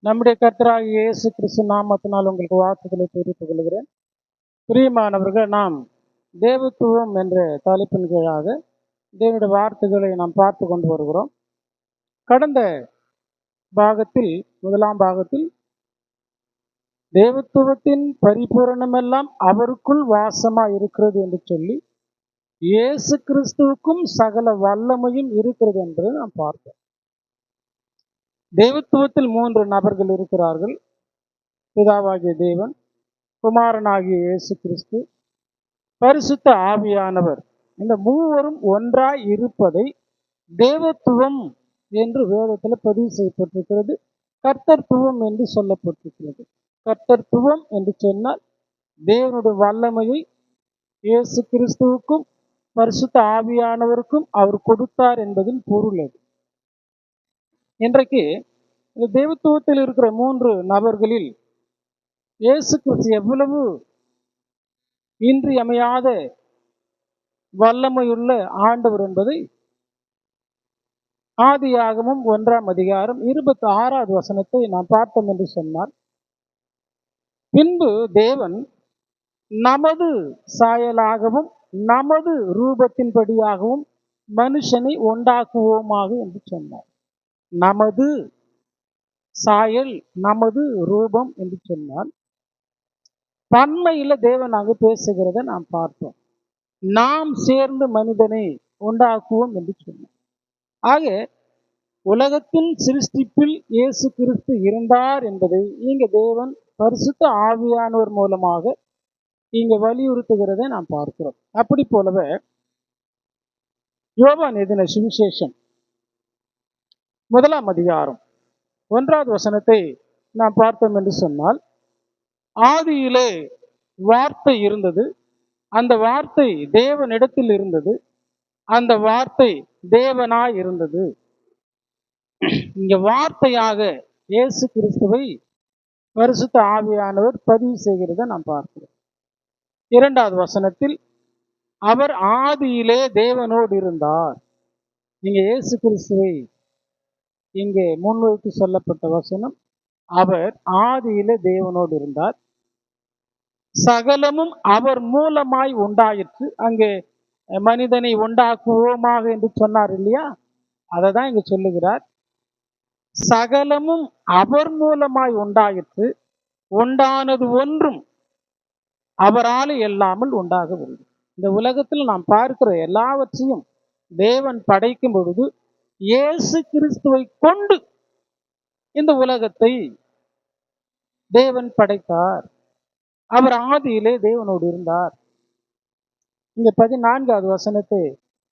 நம்முடைய கர்த்தராகிய இயேசு கிறிஸ்து நாமத்தினால் உங்களுக்கு வாழ்த்துக்களை தெரிவித்துக் கொள்கிறேன். பிரியமானவர்கள், நாம் தேவத்துவம் என்ற தலைப்பின் கீழாக தேவனுடைய வார்த்தைகளை நாம் பார்த்து கொண்டு வருகிறோம். கடந்த பாகத்தில், முதலாம் பாகத்தில், தேவத்துவத்தின் பரிபூரணமெல்லாம் அவருக்குள் வாசமாக இருக்கிறது என்று சொல்லி இயேசு கிறிஸ்துவுக்கும் சகல வல்லமையும் இருக்கிறது என்பதை நாம் பார்த்தோம். தேவத்துவத்தில் 3 நபர்கள் இருக்கிறார்கள். பிதாவாகிய தேவன், குமாரனாகிய இயேசு கிறிஸ்து, பரிசுத்த ஆவியானவர். இந்த மூவரும் ஒன்றாய் இருப்பதை தேவத்துவம் என்று வேதத்தில் பதிவு செய்யப்பட்டிருக்கிறது. கர்த்தத்துவம் என்று சொல்லப்பட்டிருக்கிறது. கர்த்தத்துவம் என்று சொன்னால் தேவனுடைய வல்லமையை இயேசு கிறிஸ்துவுக்கும் பரிசுத்த ஆவியானவருக்கும் அவர் கொடுத்தார் என்பதின் பொருள் அது. இன்றைக்கு இந்த தேவத்துவத்தில் இருக்கிற 3 நபர்களில் இயேசு கிறிஸ்து எவ்வளவு இன்றியமையாத வல்லமையுள்ள ஆண்டவர் என்பதை ஆதியாகமம் 1ஆம் அதிகாரம் 26வது வசனத்தை நாம் பார்த்தோம் என்று சொன்னால், பின்பு தேவன் நமது சாயலாகவும் நமது ரூபத்தின்படியாகவும் மனுஷனை உண்டாக்குவோமாக என்று சொன்னார். நமது சாயல், நமது ரூபம் என்று சொன்னால் பன்மையில தேவன் அங்கு பேசுகிறத நாம் பார்த்தோம். நாம் சேர்ந்து மனிதனை உண்டாக்குவோம் என்று சொன்னார். ஆக உலகத்தின் சிருஷ்டிப்பில் இயேசு கிறிஸ்து இருந்தார் என்பதை இங்க தேவன் பரிசுத்த ஆவியானவர் மூலமாக இங்க வலியுறுத்துகிறதை நாம் பார்க்கிறோம். அப்படி போலவே யோவான் எழுதின சுவிசேஷம் 1ஆம் அதிகாரம் 1வது வசனத்தை நாம் பார்த்தோம் என்று சொன்னால், ஆதியிலே வார்த்தை இருந்தது, அந்த வார்த்தை தேவனிடத்தில் இருந்தது, அந்த வார்த்தை தேவனாய் இருந்தது. இங்க வார்த்தையாக இயேசு கிறிஸ்துவை பரிசுத்த ஆவியானவர் பதிவு செய்கிறத நாம் பார்க்கிறோம். 2வது வசனத்தில் அவர் ஆதியிலே தேவனோடு இருந்தார். இங்க இயேசு கிறிஸ்துவை இங்கே முன்வைத்து சொல்லப்பட்ட வசனம், அவர் ஆதியிலே தேவனோடு இருந்தார், சகலமும் அவர் மூலமாய் உண்டாயிற்று. அங்கே மனிதனை உண்டாக்குவோமாக என்று சொன்னார் இல்லையா, அதை தான் இங்க சொல்லுகிறார். சகலமும் அவர் மூலமாய் உண்டாயிற்று, உண்டானது ஒன்றும் அவரால் இல்லாமல் உண்டாகவில்லை. இந்த உலகத்தில் நாம் பார்க்கிற எல்லாவற்றையும் தேவன் படைக்கும் பொழுது இயேசு கிறிஸ்துவை கொண்டு இந்த உலகத்தை தேவன் படைத்தார். அவர் ஆதியிலே தேவனோடு இருந்தார். இங்க 14வது வசனத்தை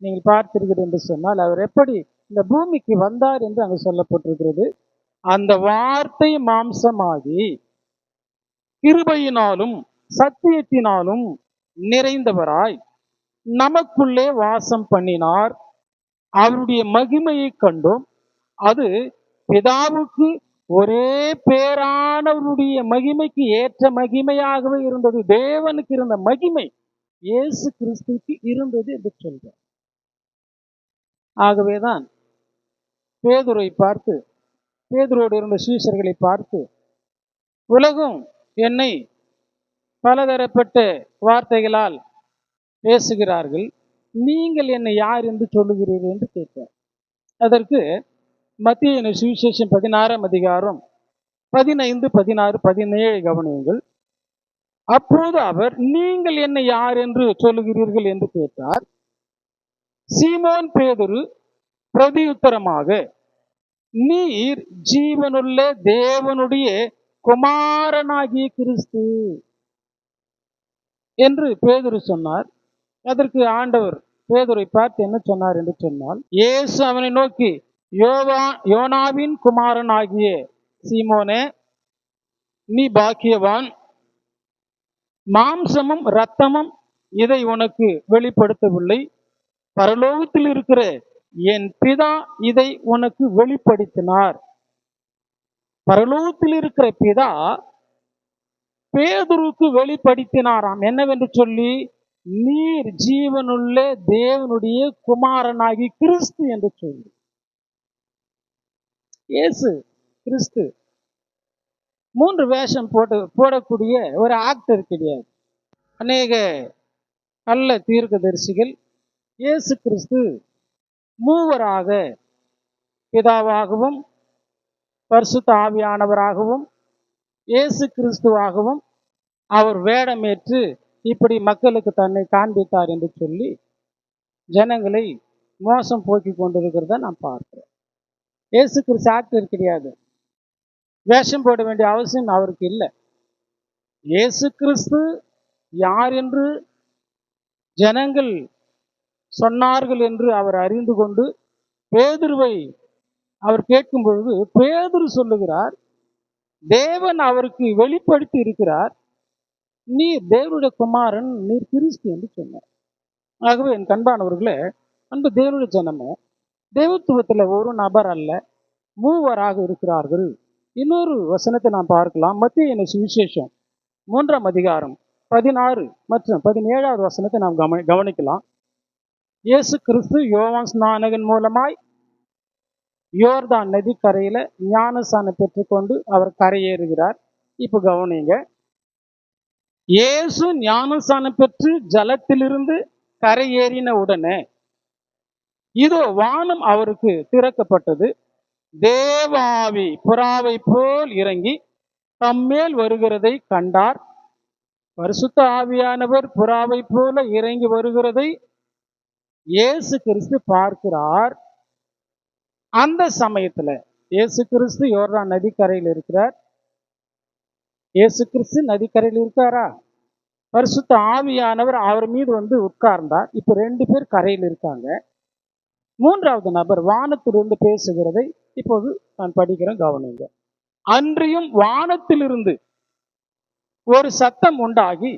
நீங்கள் பார்த்திருக்கிறது என்று சொன்னால், அவர் எப்படி இந்த பூமிக்கு வந்தார் என்று அங்கு சொல்லப்பட்டிருக்கிறது. அந்த வார்த்தை மாம்சமாகி கிருபையினாலும் சத்தியத்தினாலும் நிறைந்தவராய் நமக்குள்ளே வாசம் பண்ணினார். அவருடைய மகிமையை கண்டோம். அது பிதாவுக்கு ஒரே பேரானவருடைய மகிமைக்கு ஏற்ற மகிமையாகவே இருந்தது. தேவனுக்கு இருந்த மகிமை இயேசு கிறிஸ்துவுக்கு இருந்தது என்று சொல்றார். ஆகவேதான் பேதுரை பார்த்து, பேதுரோடு இருந்த சீஷர்களை பார்த்து, உலகம் என்னை பலதரப்பட்ட வார்த்தைகளால் பேசுகிறார்கள், நீங்கள் என்னை யார் என்று சொல்லுகிறீர்கள் என்று கேட்டார். அதற்கு மத்தேயு சுவிசேஷம் 16ஆம் அதிகாரம் 15, 16, 17 கவனியுங்கள். அப்போது அவர், நீங்கள் என்னை யார் என்று சொல்லுகிறீர்கள் என்று கேட்டார். சீமோன் பேதுரு பிரதியுத்தரமாக, நீர் ஜீவனுள்ள தேவனுடைய குமாரனாகிய கிறிஸ்து என்று பேதுரு சொன்னார். அதற்கு ஆண்டவர் பேதுரை பார்த்து என்ன சொன்னார் என்று சொன்னால், இயேசு அவனை நோக்கி, யோனாவின் குமாரன் ஆகிய சீமோனே, நீ பாக்கியவான், மாம்சமும் இரத்தமும் இதை உனக்கு வெளிப்படுத்தவில்லை, பரலோகத்தில் இருக்கிற என் பிதா இதை உனக்கு வெளிப்படுத்தினார். பரலோகத்தில் இருக்கிற பிதா பேதுருக்கு வெளிப்படுத்தினாராம். என்னவென்று சொல்லி, நீர் ஜீவனுள்ள தேவனுடைய குமாரனாகி கிறிஸ்து என்று சொல்லி. இயேசு கிறிஸ்து 3 வேஷம் போடக்கூடிய ஒரு ஆக்டர் கிடையாது. அநேக நல்ல தீர்க்கதரிசிகள் இயேசு கிறிஸ்து மூவராக, பிதாவாகவும் பரிசுத்த ஆவியானவராகவும் இயேசு கிறிஸ்துவாகவும் அவர் வேடமேற்று இப்படி மக்களுக்கு தன்னை காண்பித்தார் என்று சொல்லி ஜனங்களை மோசம் போக்கி கொண்டிருக்கிறத நான் பார்க்கிறேன். இயேசு கிறிஸ்து ஆக்டர் கிடையாது. வேஷம் போட வேண்டிய அவசியம் அவருக்கு இல்லை. இயேசு கிறிஸ்து யார் என்று ஜனங்கள் சொன்னார்கள் என்று அவர் அறிந்து கொண்டு பேதுருவை அவர் கேட்கும் பொழுது பேதுரு சொல்லுகிறார், தேவன் அவருக்கு வெளிப்படுத்தி இருக்கிறார், நீர் தேவனுடைய குமாரன், நீர் கிறிஸ்து என்று சொன்னார். ஆகவே என் கண்பானவர்களே, அன்பு தேவனுடைய ஜனமே, தேவத்துவத்தில் ஒரு நபர் அல்ல, மூவராக இருக்கிறார்கள். இன்னொரு வசனத்தை நாம் பார்க்கலாம். மத்தேயு சுவிசேஷம் 3ஆம் அதிகாரம் 16 மற்றும் 17வது வசனத்தை நாம் கவனிக்கலாம். இயேசு கிறிஸ்து யோவான் ஸ்நானகன் மூலமாய் யோர்தான் நதிக்கரையில ஞானஸ்நானம் பெற்றுக்கொண்டு அவர் கரையேறுகிறார். இப்ப கவனிங்க, இயேசு ஞானஸ்நானம் பெற்று ஜலத்திலிருந்து கரையேறின உடனே இதோ வானம் அவருக்கு திறக்கப்பட்டது. தேவாவி புறாவை போல் இறங்கி தம்மேல் வருகிறதை கண்டார். பரிசுத்த ஆவியானவர் புறாவை போல இறங்கி வருகிறதை இயேசு கிறிஸ்து பார்க்கிறார். அந்த சமயத்துல இயேசு கிறிஸ்து யோர்தான் நதிக்கரையில் இருக்கிறார். இயேசு கிறிஸ்து நதிக்கரையில் இருக்காரா? பரிசுத்த ஆவியானவர் அவர் மீது வந்து உட்கார்ந்தார். இப்ப 2 பேர் கரையில் இருக்காங்க. 3வது நபர் வானத்திலிருந்து பேசுகிறதை இப்போது நான் படிக்கிறேன், கவனிங்க. அன்றியும் வானத்திலிருந்து ஒரு சத்தம் உண்டாகி,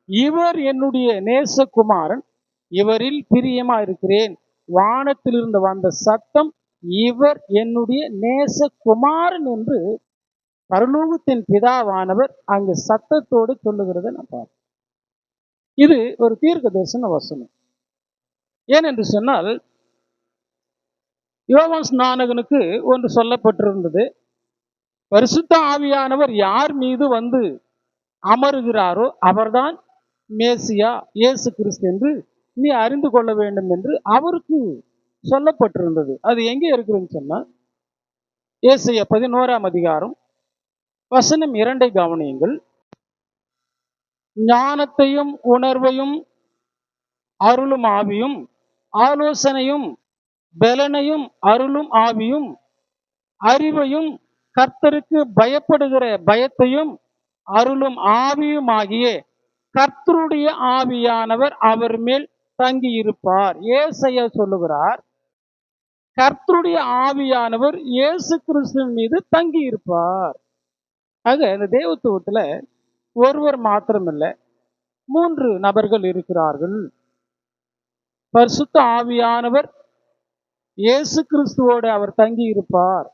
இவர் என்னுடைய நேசகுமாரன், இவரில் பிரியமா இருக்கிறேன். வானத்திலிருந்து வந்த சத்தம், இவர் என்னுடைய நேசகுமாரன் என்று பரலோகத்தின் பிதாவானவர் அங்கு சத்தத்தோடு சொல்லுகிறதை நான் பார்க்கிறேன். இது ஒரு தீர்க்க தரிசன வசனம். ஏனென்று சொன்னால், யோவான் ஸ்நானகனுக்கு ஒன்று சொல்லப்பட்டிருந்தது, பரிசுத்த ஆவியானவர் யார் மீது வந்து அமருகிறாரோ அவர்தான் மேசியா, இயேசு கிறிஸ்து என்று நீ அறிந்து கொள்ள வேண்டும் என்று அவருக்கு சொல்லப்பட்டிருந்தது. அது எங்கே இருக்குதுன்னு சொன்னா, ஏசாயா 11ஆம் அதிகாரம் வசனம் 2 கவனியுங்கள். ஞானத்தையும் உணர்வையும் அருளும் ஆவியும், ஆலோசனையும் பலனையும் அருளும் ஆவியும், அறிவையும் கர்த்தருக்கு பயப்படுகிற பயத்தையும் அருளும் ஆவியுமாகிய கர்த்தருடைய ஆவியானவர் அவர் மேல் தங்கி இருப்பார். ஏசாயா சொல்லுகிறார், கர்த்தருடைய ஆவியானவர் இயேசு கிறிஸ்துவின் மீது தங்கி இருப்பார். ஆக இந்த தேவத்துவத்துல ஒருவர் மாத்திரமில்ல, 3 நபர்கள் இருக்கிறார்கள். பரிசுத்த ஆவியானவர் இயேசு கிறிஸ்துவோடு அவர் தங்கி இருப்பார்.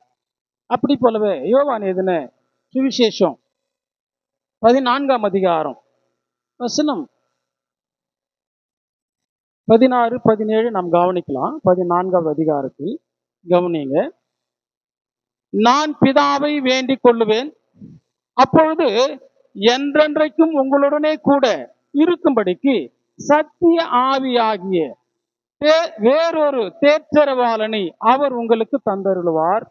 அப்படி போலவே யோவான் எழுதின சுவிசேஷம் 14ஆம் அதிகாரம் வசனம் 16, 17 நாம் கவனிக்கலாம். 14ஆம் அதிகாரத்தில் கவனிங்க. நான் பிதாவை வேண்டிக் கொள்ளுவேன், அப்பொழுது என்றென்றைக்கும் உங்களுடனே கூட இருக்கும்படிக்கு சத்திய ஆவியாகிய வேறொரு தேற்றரவாளனை அவர் உங்களுக்கு தந்தருளுவார்.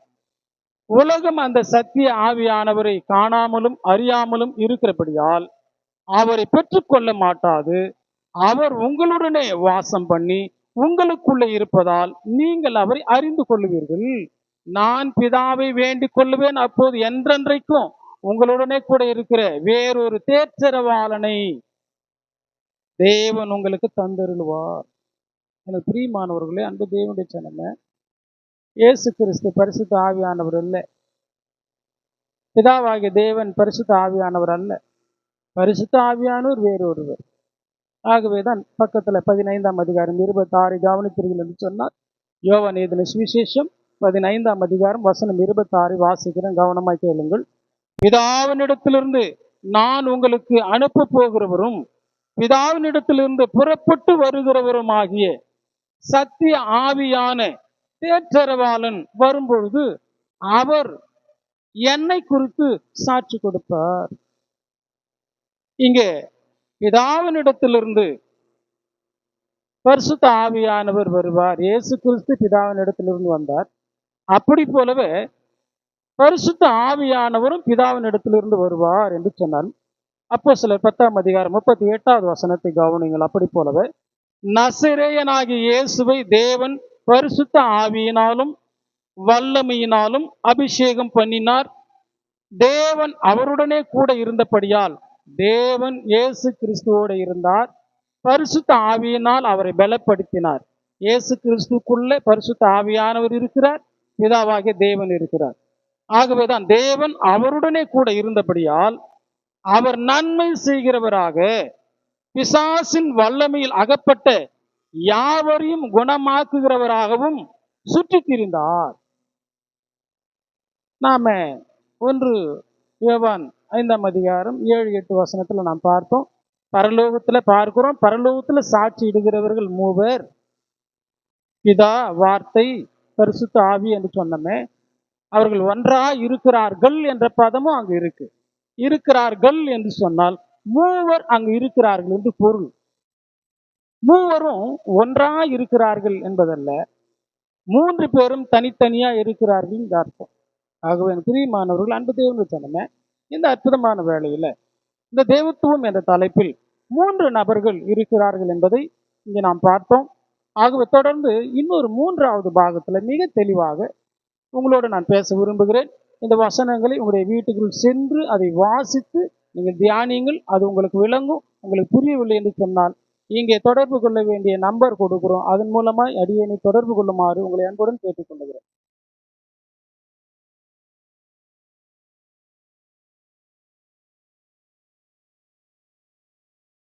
உலகம் அந்த சத்திய ஆவியானவரை காணாமலும் அறியாமலும் இருக்கிறபடியால் அவரை பெற்றுக்கொள்ள மாட்டாது. அவர் உங்களுடனே வாசம் பண்ணி உங்களுக்குள்ளே இருப்பதால் நீங்கள் அவரை அறிந்து கொள்ளுவீர்கள். நான் பிதாவை வேண்டிக் கொள்ளுவேன், அப்போது என்றென்றைக்கும் உங்களுடனே கூட இருக்கிற வேறொரு தேற்றரவாளனை தேவன் உங்களுக்கு தந்தருளுவார். எனக்கு பிரியமானவர்களே, அன்பு தேவனுடைய ஜனமே, இயேசு கிறிஸ்து பரிசுத்த ஆவியானவர் அல்ல. பிதாவாகிய தேவன் பரிசுத்த ஆவியானவர் அல்ல. பரிசுத்த ஆவியானவர் வேறொருவர். ஆகவேதான் பக்கத்துல 15ஆம் அதிகாரம் 26 கவனித்தீர்கள் என்று சொன்னார். யோவான் எழுதின சுவிசேஷம் 15ஆம் அதிகாரம் வசனம் 26 வாசிக்கிறேன், கவனமாய் கேளுங்கள். பிதாவினிடத்திலிருந்து நான் உங்களுக்கு அனுப்ப போகிறவரும் பிதாவினிடத்திலிருந்து புறப்பட்டு வருகிறவரும் ஆகிய சத்திய ஆவியான தேற்றரவாளன் வரும்பொழுது அவர் என்னை குறித்து சாட்சி கொடுப்பார். இங்கே பிதாவினிடத்திலிருந்து பரிசுத்த ஆவியானவர் வருவார். இயேசு கிறிஸ்து பிதாவினிடத்திலிருந்து வந்தார். அப்படி போலவே பரிசுத்த ஆவியானவரும் பிதாவினிடத்திலிருந்து வருவார் என்று சொன்னார். அப்போஸ்தலர் 10:38 கவனிங்கள். அப்படி போலவே நசரேயனாகிய இயேசுவை தேவன் பரிசுத்த ஆவியினாலும் வல்லமையினாலும் அபிஷேகம் பண்ணினார். தேவன் அவருடனே கூட இருந்தபடியால் தேவன் இயேசு கிறிஸ்துவோடு இருந்தார். பரிசுத்த ஆவியினால் அவரை பலப்படுத்தினார். இயேசு கிறிஸ்துக்குள்ளே பரிசுத்த ஆவியானவர் இருக்கிறார், பிதாவாகிய தேவன் இருக்கிறார். ஆகவேதான் தேவன் அவருடனே கூட இருந்தபடியால் அவர் நன்மை செய்கிறவராக பிசாசின் வல்லமையில் அகப்பட்ட யாவரையும் குணமாக்குகிறவராகவும் சுற்றி திரிந்தார். நாம 1 யோவான் 5:7-8 நாம் பார்த்தோம். பரலோகத்துல பார்க்கிறோம். பரலோகத்துல சாட்சி இடுகிறவர்கள் 3 பிதா, வார்த்தை, பரிசுத்த ஆவி என்று சொன்னமே. அவர்கள் ஒன்றாக இருக்கிறார்கள் என்ற பதமும் அங்கு இருக்கு. இருக்கிறார்கள் என்று சொன்னால் 3 அங்கு இருக்கிறார்கள் என்று பொருள். 3 ஒன்றாக இருக்கிறார்கள் என்பதல்ல, 3 பேரும் தனித்தனியா இருக்கிறார்கள் என்று அர்த்தம். ஆகவே பிரியமானவர்கள், அன்பு தேவனுடைய சொன்னமே, இந்த அற்புதமான வேளையில இந்த தேவத்துவம் என்ற தலைப்பில் 3 நபர்கள் இருக்கிறார்கள் என்பதை இங்கே நாம் பார்த்தோம். ஆகவே தொடர்ந்து இன்னொரு 3வது பாகத்துல மிக தெளிவாக உங்களோடு நான் பேச விரும்புகிறேன். இந்த வசனங்களை உங்களுடைய வீட்டுக்குள் சென்று அதை வாசித்து நீங்கள் தியானியுங்கள். அது உங்களுக்கு விளங்கும். உங்களுக்கு புரியவில்லை என்று சொன்னால் இங்கே தொடர்பு கொள்ள வேண்டிய நம்பர் கொடுக்கிறோம். அதன் மூலமாய் அடியேனை தொடர்பு கொள்ளுமாறு உங்களை அன்புடன் கேட்டுக்கொள்கிறேன்.